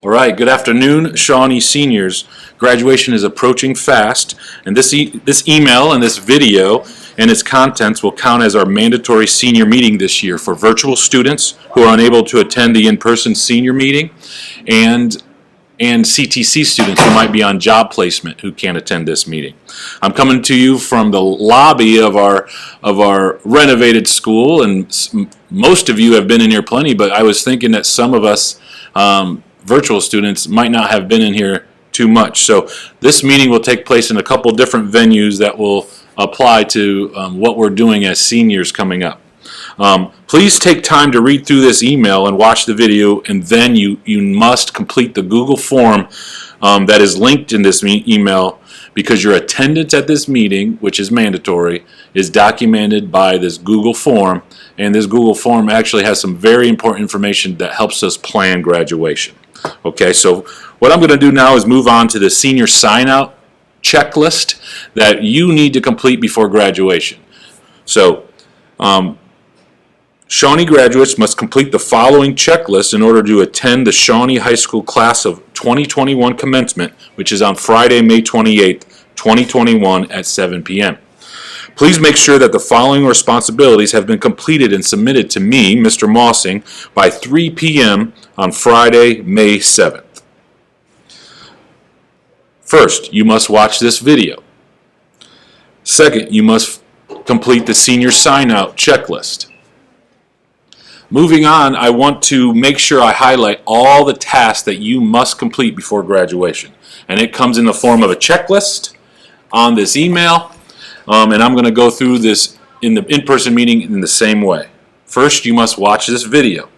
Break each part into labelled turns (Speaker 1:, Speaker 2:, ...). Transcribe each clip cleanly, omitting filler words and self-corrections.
Speaker 1: All right, good afternoon, Shawnee seniors. Graduation is approaching fast, and this email and this video and its contents will count as our mandatory senior meeting this year for virtual students who are unable to attend the in-person senior meeting, and CTC students who might be on job placement who can't attend this meeting. I'm coming to you from the lobby of our renovated school, and most of you have been in here plenty, but I was thinking that some of us virtual students might not have been in here too much. So this meeting will take place in a couple different venues that will apply to what we're doing as seniors coming up. Please take time to read through this email and watch the video, and then you must complete the Google form that is linked in this email, because your attendance at this meeting, which is mandatory, is documented by this Google form, and this Google form actually has some very important information that helps us plan graduation. Okay, so what I'm going to do now is move on to the senior sign-out checklist that you need to complete before graduation. So, Shawnee graduates must complete the following checklist in order to attend the Shawnee High School class of 2021 commencement, which is on Friday, May 28th, 2021 at 7 p.m. Please make sure that the following responsibilities have been completed and submitted to me, Mr. Mossing, by 3 p.m. on Friday, May 7th. First, you must watch this video. Second, you must complete the senior sign-out checklist. Moving on, I want to make sure I highlight all the tasks that you must complete before graduation. And it comes in the form of a checklist on this email. And I'm going to go through this in the in-person meeting in the same way. First, you must watch this video.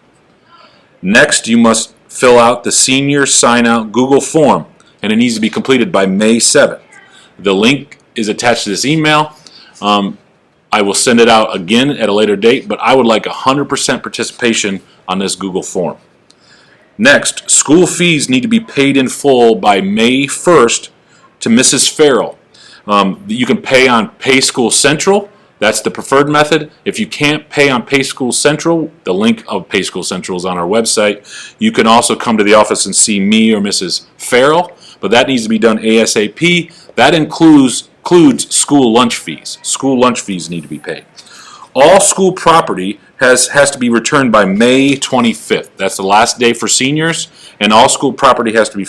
Speaker 1: Next, you must fill out the senior sign-out Google form, and it needs to be completed by May 7th. The link is attached to this email. I will send it out again at a later date, but I would like 100% participation on this Google form. Next, school fees need to be paid in full by May 1st to Mrs. Farrell. You can pay on Pay School Central. That's the preferred method. If you can't pay on Pay School Central, the link of Pay School Central is on our website. You can also come to the office and see me or Mrs. Farrell, but that needs to be done ASAP. That includes school lunch fees. School lunch fees need to be paid. All school property has to be returned by May 25th. That's the last day for seniors, and all school property has to be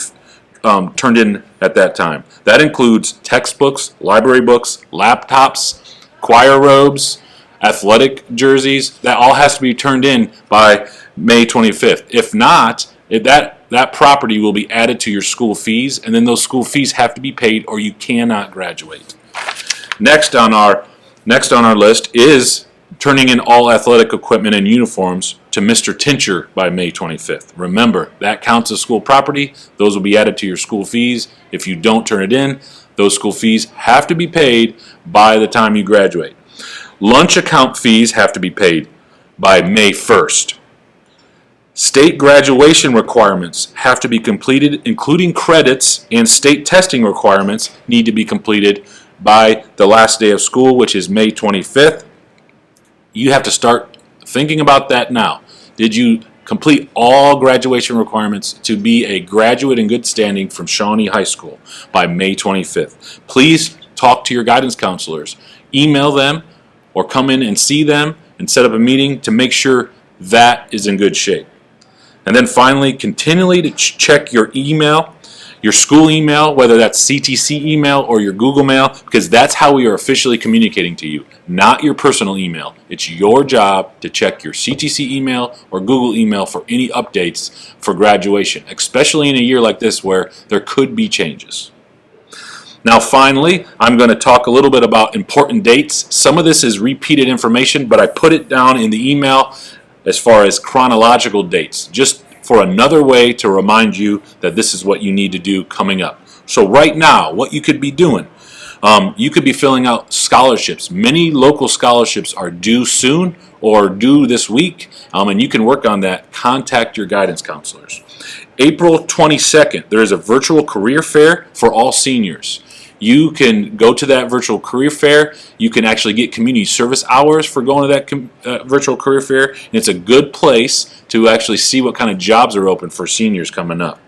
Speaker 1: turned in at that time. That includes textbooks, library books, laptops, choir robes, athletic jerseys. That all has to be turned in by May 25th. If not, that property will be added to your school fees, and then those school fees have to be paid or you cannot graduate. Next on our list is turning in all athletic equipment and uniforms to Mr. Tincher by May 25th. Remember, that counts as school property. Those will be added to your school fees. If you don't turn it in, those school fees have to be paid by the time you graduate. Lunch account fees have to be paid by May 1st. State graduation requirements have to be completed, including credits, and state testing requirements need to be completed by the last day of school, which is May 25th. You have to start thinking about that now. Did you complete all graduation requirements to be a graduate in good standing from Shawnee High School by May 25th? Please talk to your guidance counselors. Email them or come in and see them and set up a meeting to make sure that is in good shape. And then finally, continually to check your email, your school email, whether that's CTC email or your Google Mail, because that's how we are officially communicating to you, not your personal email. It's your job to check your CTC email or Google email for any updates for graduation, especially in a year like this where there could be changes. Now finally, I'm going to talk a little bit about important dates. Some of this is repeated information, but I put it down in the email as far as chronological dates, just for another way to remind you that this is what you need to do coming up. So right now, what you could be doing, you could be filling out scholarships. Many local scholarships are due soon or due this week, and you can work on that. Contact your guidance counselors. April 22nd, there is a virtual career fair for all seniors. you can go to that virtual career fair. You can actually get community service hours for going to that virtual career fair. And it's a good place to actually see what kind of jobs are open for seniors coming up.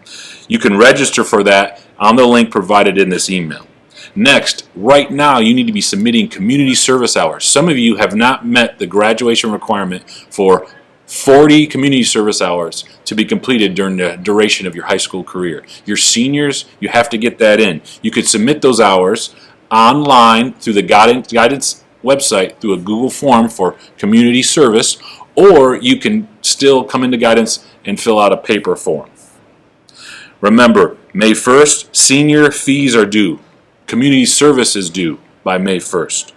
Speaker 1: You can register for that on the link provided in this email. Next, right now you need to be submitting community service hours. Some of you have not met the graduation requirement for 40 community service hours to be completed during the duration of your high school career. Your seniors, you have to get that in. You could submit those hours online through the guidance website through a Google form for community service, or you can still come into guidance and fill out a paper form. Remember, May 1st, senior fees are due. Community service is due by May 1st.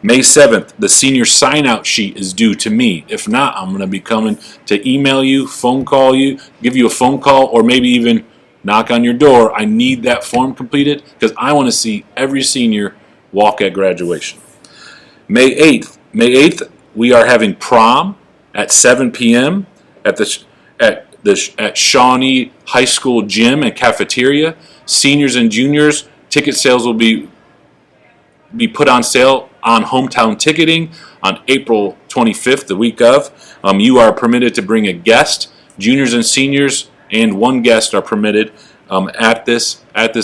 Speaker 1: May 7th, the senior sign-out sheet is due to me. If not, I'm going to be coming to email you, phone call you, give you a phone call, or maybe even knock on your door. I need that form completed because I want to see every senior walk at graduation. May 8th, we are having prom at 7 p.m. at Shawnee High School gym and cafeteria. Seniors and juniors, ticket sales will be put on sale on hometown ticketing on April 25th, the week of. You are permitted to bring a guest. Juniors and seniors and one guest are permitted at this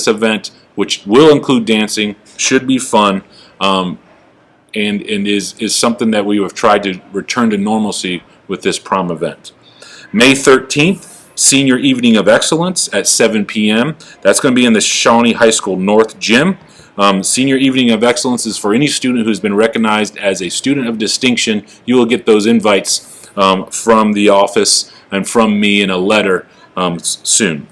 Speaker 1: event, which will include dancing. Should be fun, and is something that we have tried to return to normalcy with this prom event. May 13th, Senior Evening of Excellence at 7 p.m. That's going to be in the Shawnee High School North Gym. Senior Evening of Excellence is for any student who's been recognized as a student of distinction. You will get those invites from the office and from me in a letter soon.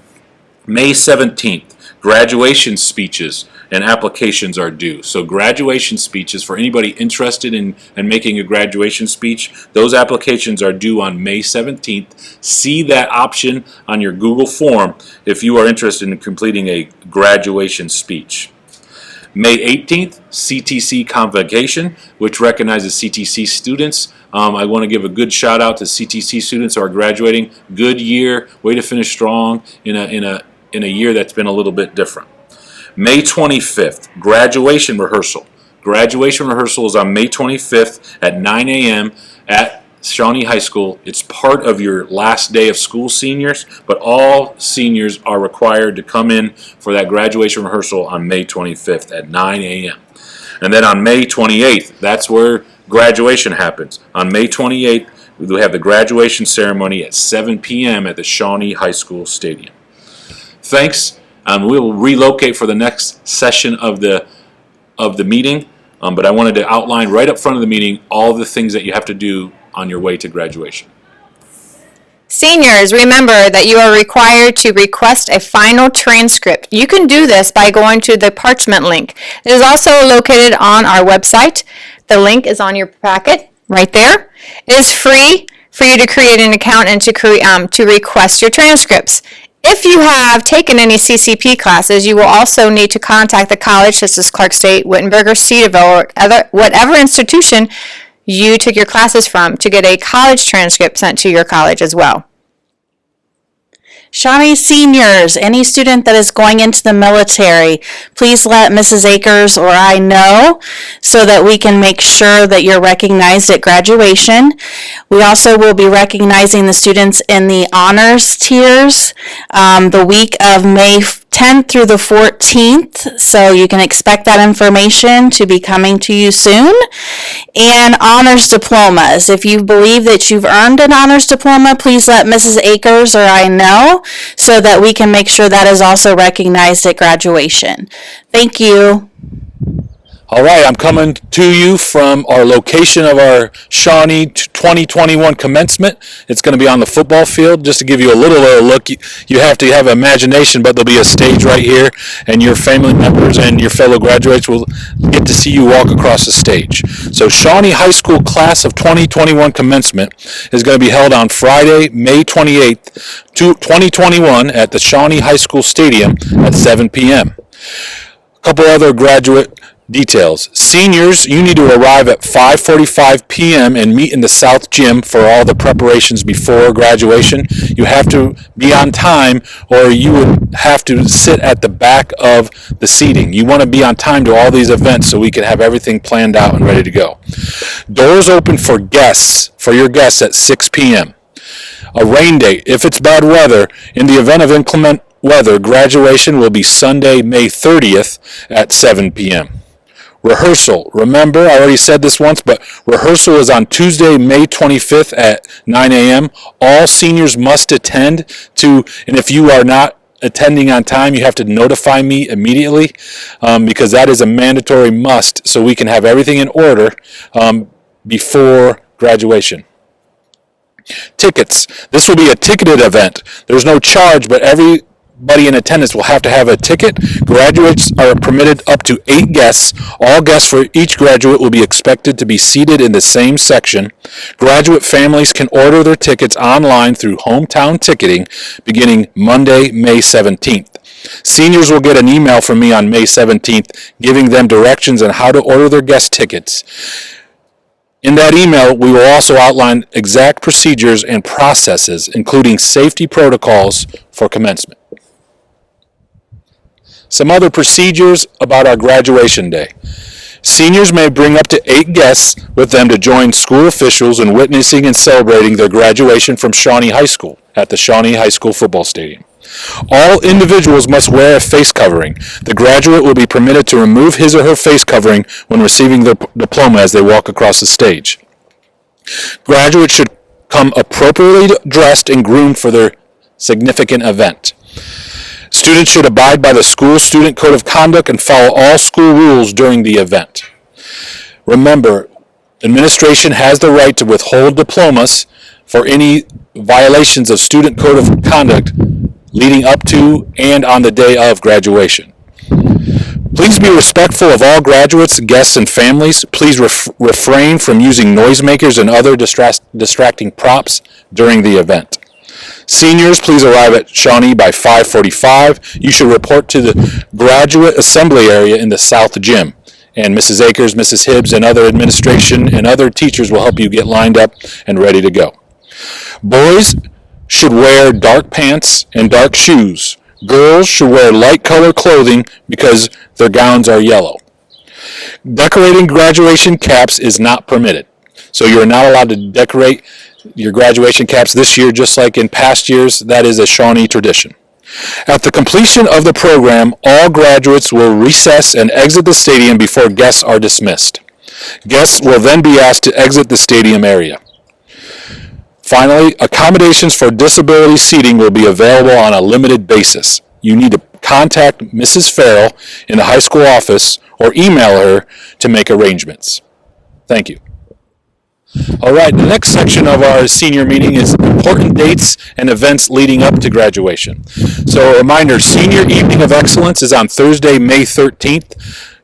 Speaker 1: May 17th, graduation speeches and applications are due. So graduation speeches, for anybody interested in making a graduation speech, those applications are due on May 17th. See that option on your Google form if you are interested in completing a graduation speech. May 18th, CTC Convocation, which recognizes CTC students. I want to give a good shout out to CTC students who are graduating. Good year, way to finish strong in a year that's been a little bit different. May 25th, graduation rehearsal. Graduation rehearsal is on May 25th at 9 a.m. at Shawnee High School. It's part of your last day of school, seniors, but all seniors are required to come in for that graduation rehearsal on May 25th at 9 a.m. And then on May 28th, that's where graduation happens. On May 28th, we have the graduation ceremony at 7 p.m. at the Shawnee High School Stadium. Thanks, and we will relocate for the next session of the meeting, but I wanted to outline right up front of the meeting all the things that you have to do on your way to graduation.
Speaker 2: Seniors, remember that you are required to request a final transcript. You can do this by going to the parchment link. It is also located on our website. The link is on your packet right there. It is free for you to create an account and to request your transcripts. If you have taken any CCP classes, you will also need to contact the college, such as Clark State, Wittenberg, or Cedarville, or whatever institution you took your classes from, to get a college transcript sent to your college as well.
Speaker 3: Shawnee seniors, any student that is going into the military, please let Mrs. Akers or I know so that we can make sure that you're recognized at graduation. We also will be recognizing the students in the honors tiers the week of May 10th through the 14th, so you can expect that information to be coming to you soon. And honors diplomas. If you believe that you've earned an honors diploma, please let Mrs. Akers or I know so that we can make sure that is also recognized at graduation. Thank you.
Speaker 1: All right, I'm coming to you from our location of our Shawnee 2021 commencement. It's going to be on the football field. Just to give you a little look, you have to have imagination, but there'll be a stage right here, and your family members and your fellow graduates will get to see you walk across the stage. So Shawnee High School Class of 2021 commencement is going to be held on Friday, May 28th, 2021 at the Shawnee High School Stadium at 7 p.m. A couple other Details. Seniors, you need to arrive at 5:45 p.m. and meet in the South Gym for all the preparations before graduation. You have to be on time or you would have to sit at the back of the seating. You want to be on time to all these events so we can have everything planned out and ready to go. Doors open for your guests at 6 p.m. A rain date. If it's bad weather, in the event of inclement weather, graduation will be Sunday, May 30th at 7 p.m. Rehearsal. Remember, I already said this once, but rehearsal is on Tuesday, May 25th at 9 a.m. All seniors must attend and if you are not attending on time, you have to notify me immediately because that is a mandatory must so we can have everything in order before graduation. Tickets. This will be a ticketed event. There's no charge, but everybody in attendance will have to have a ticket. Graduates are permitted up to 8 guests. All guests for each graduate will be expected to be seated in the same section. Graduate families can order their tickets online through Hometown Ticketing beginning Monday, May 17th. Seniors will get an email from me on May 17th giving them directions on how to order their guest tickets. In that email, we will also outline exact procedures and processes, including safety protocols for commencement. Some other procedures about our graduation day. Seniors may bring up to 8 guests with them to join school officials in witnessing and celebrating their graduation from Shawnee High School at the Shawnee High School football stadium. All individuals must wear a face covering. The graduate will be permitted to remove his or her face covering when receiving their diploma as they walk across the stage. Graduates should come appropriately dressed and groomed for their significant event. Students should abide by the school student code of conduct and follow all school rules during the event. Remember, administration has the right to withhold diplomas for any violations of student code of conduct leading up to and on the day of graduation. Please be respectful of all graduates, guests, and families. Please refrain from using noisemakers and other distracting props during the event. Seniors, please arrive at Shawnee by 5:45. You should report to the graduate assembly area in the South Gym. And Mrs. Akers, Mrs. Hibbs, and other administration and other teachers will help you get lined up and ready to go. Boys should wear dark pants and dark shoes. Girls should wear light color clothing because their gowns are yellow. Decorating graduation caps is not permitted. So you're not allowed to decorate your graduation caps this year, just like in past years. That is a Shawnee tradition. At the completion of the program, all graduates will recess and exit the stadium before guests are dismissed. Guests will then be asked to exit the stadium area. Finally, accommodations for disability seating will be available on a limited basis. You need to contact Mrs. Farrell in the high school office or email her to make arrangements. Thank you. All right, the next section of our senior meeting is important dates and events leading up to graduation. So a reminder, Senior Evening of Excellence is on Thursday, May 13th,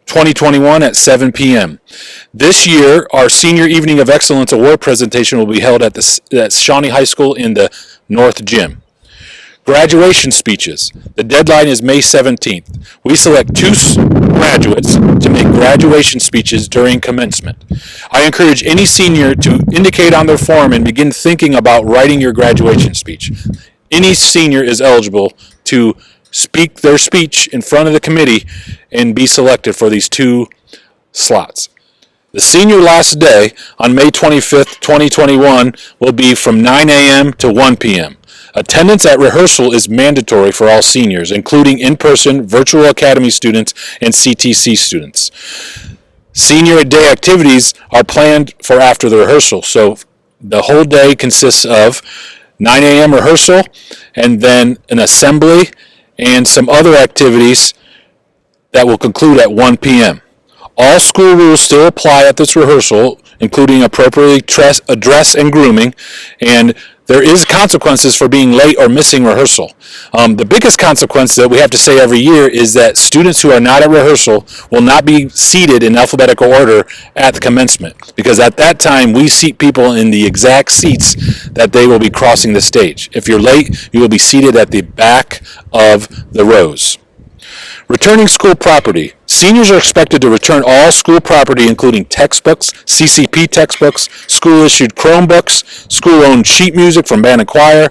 Speaker 1: 2021 at 7 p.m. This year, our Senior Evening of Excellence Award presentation will be held at Shawnee High School in the North Gym. Graduation speeches. The deadline is May 17th. We select 2 graduates to make graduation speeches during commencement. I encourage any senior to indicate on their form and begin thinking about writing your graduation speech. Any senior is eligible to speak their speech in front of the committee and be selected for these 2 slots. The senior last day on May 25th, 2021 will be from 9 a.m. to 1 p.m. Attendance at rehearsal is mandatory for all seniors, including in-person, virtual academy students, and CTC students. Senior day activities are planned for after the rehearsal, so the whole day consists of 9 a.m. rehearsal, and then an assembly, and some other activities that will conclude at 1 p.m. All school rules still apply at this rehearsal, including appropriately dress and grooming, and there is consequences for being late or missing rehearsal. The biggest consequence that we have to say every year is that students who are not at rehearsal will not be seated in alphabetical order at the commencement, because at that time we seat people in the exact seats that they will be crossing the stage. If you're late, you will be seated at the back of the rows. Returning school property. Seniors are expected to return all school property, including textbooks, CCP textbooks, school-issued Chromebooks, school-owned sheet music from band and choir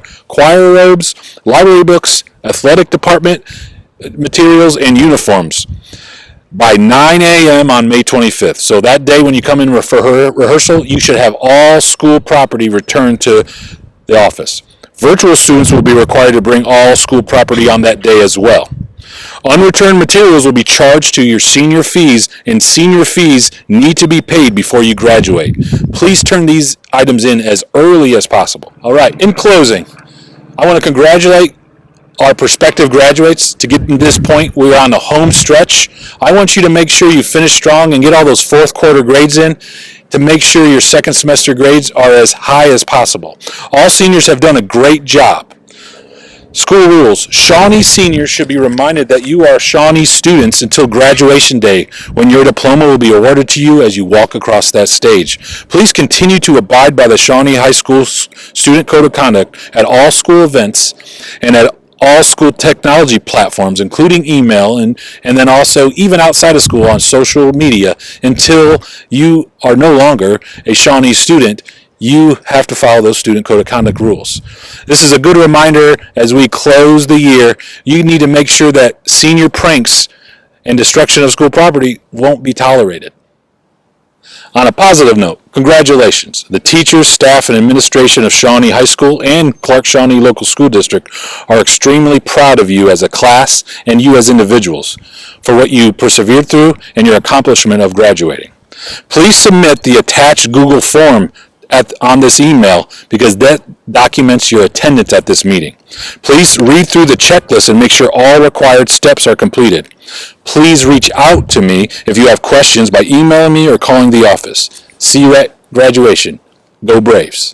Speaker 1: robes, library books, athletic department materials, and uniforms by 9 a.m. on May 25th. So that day when you come in for rehearsal, you should have all school property returned to the office. Virtual students will be required to bring all school property on that day as well. Unreturned materials will be charged to your senior fees, and senior fees need to be paid before you graduate. Please turn these items in as early as possible. All right, in closing, I want to congratulate our prospective graduates. To get to this point, we're on the home stretch. I want you to make sure you finish strong and get all those fourth quarter grades in to make sure your second semester grades are as high as possible. All seniors have done a great job. School rules. Shawnee seniors should be reminded that you are Shawnee students until graduation day, when your diploma will be awarded to you as you walk across that stage. Please continue to abide by the Shawnee High School Student Code of Conduct at all school events and at all school technology platforms, including email, and then also even outside of school on social media. Until you are no longer a Shawnee student, you have to follow those student code of conduct rules. This is a good reminder as we close the year. You need to make sure that senior pranks and destruction of school property won't be tolerated. On a positive note, congratulations. The teachers, staff, and administration of Shawnee High School and Clark-Shawnee Local School District are extremely proud of you as a class and you as individuals for what you persevered through and your accomplishment of graduating. Please submit the attached Google form on this email, because that documents your attendance at this meeting. Please read through the checklist and make sure all required steps are completed. Please reach out to me if you have questions by emailing me or calling the office. See you at graduation. Go Braves.